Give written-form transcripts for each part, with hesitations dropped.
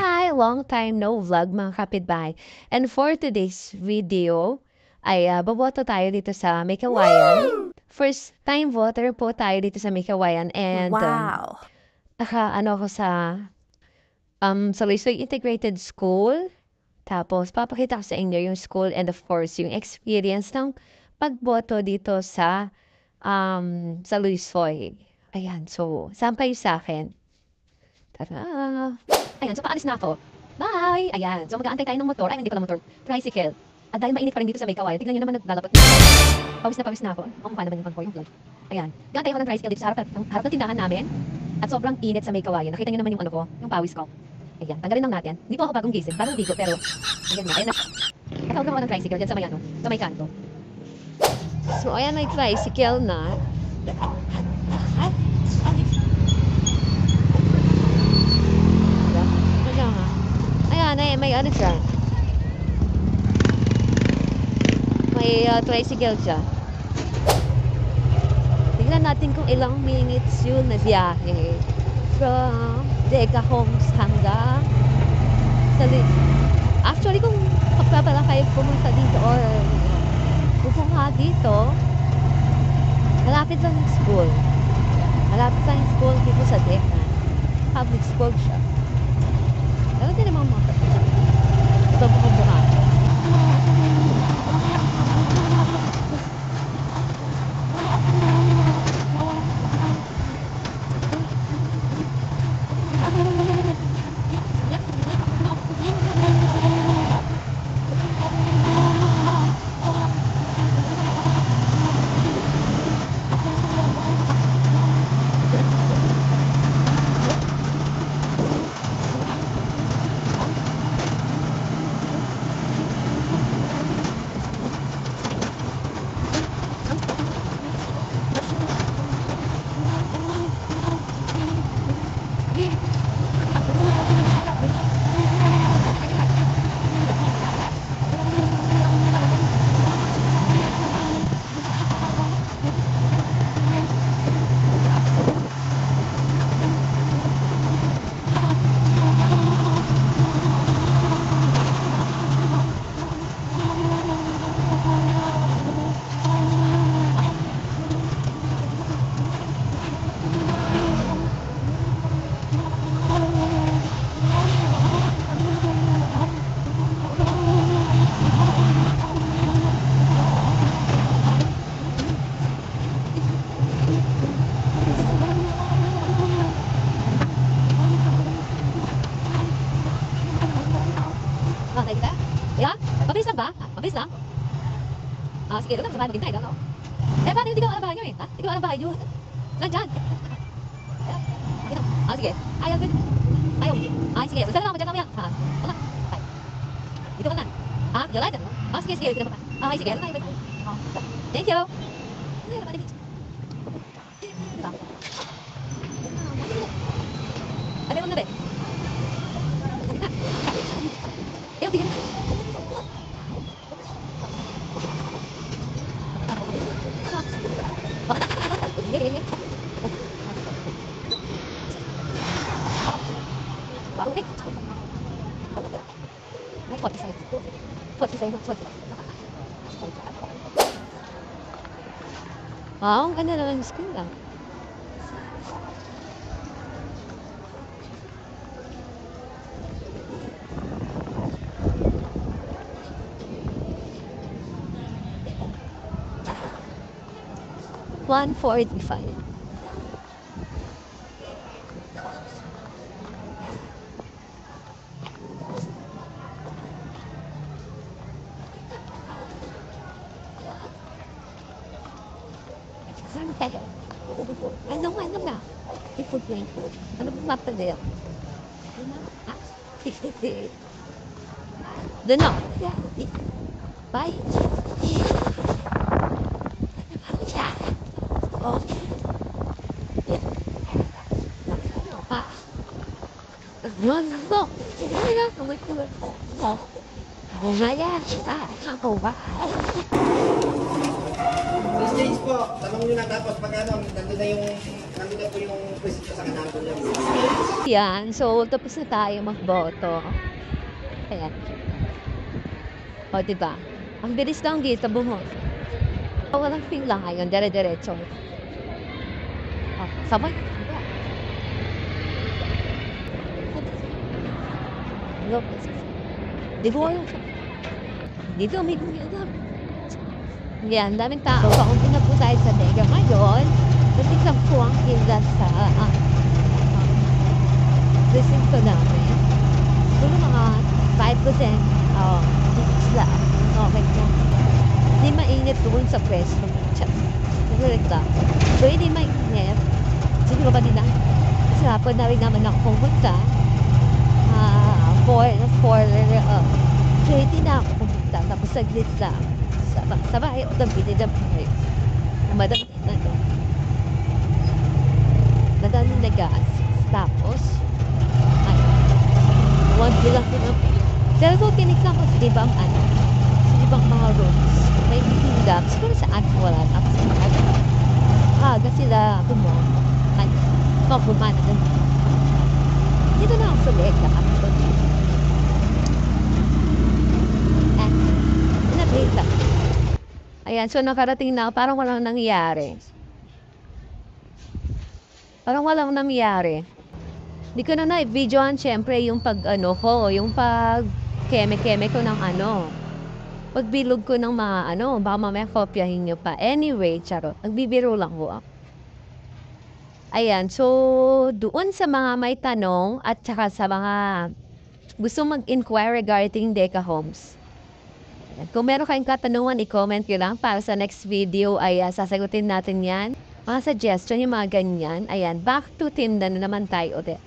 Hi! Long time no vlog mga kapitbahay. And for today's video, ay boboto tayo dito sa May Kawayan. First time voter po tayo dito sa May Kawayan. And Wow. ano ko sa Luisville Integrated School. Tapos papakita ko sa inyo yung school and of course yung experience ng pagboto dito sa Luisville. Ayan, so sampay sa akin. Tara! Ayan, so paalis na ako. Bye! Ayan, so mag-aantay tayo ng motor. Ay, hindi pala motor. Tricycle. At dahil mainit pa rin dito sa May Kawayan, tignan nyo naman naglalapot. Pawis na ako. Ang paano ba yung pag-for yung vlog? Ayan, gantay ako ng tricycle dito sa harap ng tindahan namin. At sobrang init sa May Kawayan. Nakita nyo naman yung ano ko, yung pawis ko. Ayan, tanggalin lang natin. Hindi po ako bagong gising, bagong bigo, pero ayan na, ayan na. Nakawag ako ng tricycle dyan sa may sa may kanto. So ayan, may tricycle na. Ayan, may ano siya. May tricycle siya. Tignan natin kung ilang minutes yun na biyahe. From Decahoms hanggang actually, kung pagpapala kayo pumunta dito or pupunta dito, malapit lang yung school. Malapit lang yung school dito sa Deca. Public school siya. Pero din naman mga kapatid. Ito buka-buka. Okay kita? Ya? Mabilis lang ba? Mabilis lang? Sige, doon lang sa bahay maghintay lang ako. Paano yung di ko alam bahay nyo eh? Ha? Di ko alam bahay nyo. Nandyan. Sige. Ayaw, good. Ayaw. Sige. Usala lang ako dyan mamaya. Wala. Bye. Dito ka na. You like it, no? Sige. Sige. Sige. Thank you. Ano yung nabe? Ayaw, tigil. Wow, ang ganda naman ng school ah. $145. Saan tayo? Ano ba? Ipod na ito. Ano ba mapadil? Doon na. Bye. Oh. Nandok. Ay na, kamay ko. Oh. Bumaya. Ako ba? Miss James po, tanong nyo na tapos pag ano, nandun na yung Nandun na po yung pwesto sa kanan doon lang. Yan, so tapos na tayo magboto. Ayan. O, diba? Ang bilis lang dito bumoto. Walang pila ngayon, dire-diretso. O, sabay. Look. Di ko alam. Dito, may gumila. Yan, daming tao. Kaunti na po tayo sa Dega ngayon. Kasi sa puwang ila sa presinto namin. Siguro mga 5%. Sila. Okay po. Hindi mainit doon sa presto. Nagulog lang. So, hindi mainit. Siguro ba din lang? Kasi hapon na rin naman ako pumunta. So, hindi na ako pumunta. Tapos saglit lang. Sabay, o dami na buhay. Madami na to. Nadami na gas. Tapos, ay, 1 bilang ko na. Pero kung tinikla ko, di ba ang ano? Di ba ang mga rooms? May hingap. Siguro sa akin wala na. Kasi aga sila gumawa. Ay, gumana na. Dito na ako sa leg. Nakita. Ayan, so nakarating na ako. Parang walang nangyari. Parang walang nangyari. Di ko na i-videoan syempre yung pag-ano ko, yung pag-keme-keme ko ng ano. Pagbilog ko ng mga ano, baka mamaya kopyahin nyo pa. Anyway, charot. Nagbibiro lang ko ako. Ayan, so doon sa mga may tanong at saka sa mga gusto mag-inquire regarding Deca Homes. Kung meron kayong katanungan, i-comment nyo lang para sa next video ay sasagutin natin yan. Mga suggestion, yung mga ganyan. Ayan, back to tinda na naman tayo ulit.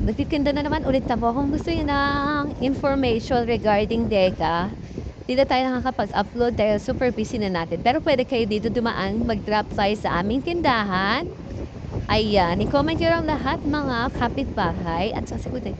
Nagtitinda na naman ulit ako. Kung gusto nyo ng information regarding Deca, dito tayo nakakapag-upload dahil super busy na natin. Pero pwede kayo dito dumaan, mag-drop tayo sa aming tindahan. Ayan, i-comment nyo lang lahat mga kapitbahay at sasagutin.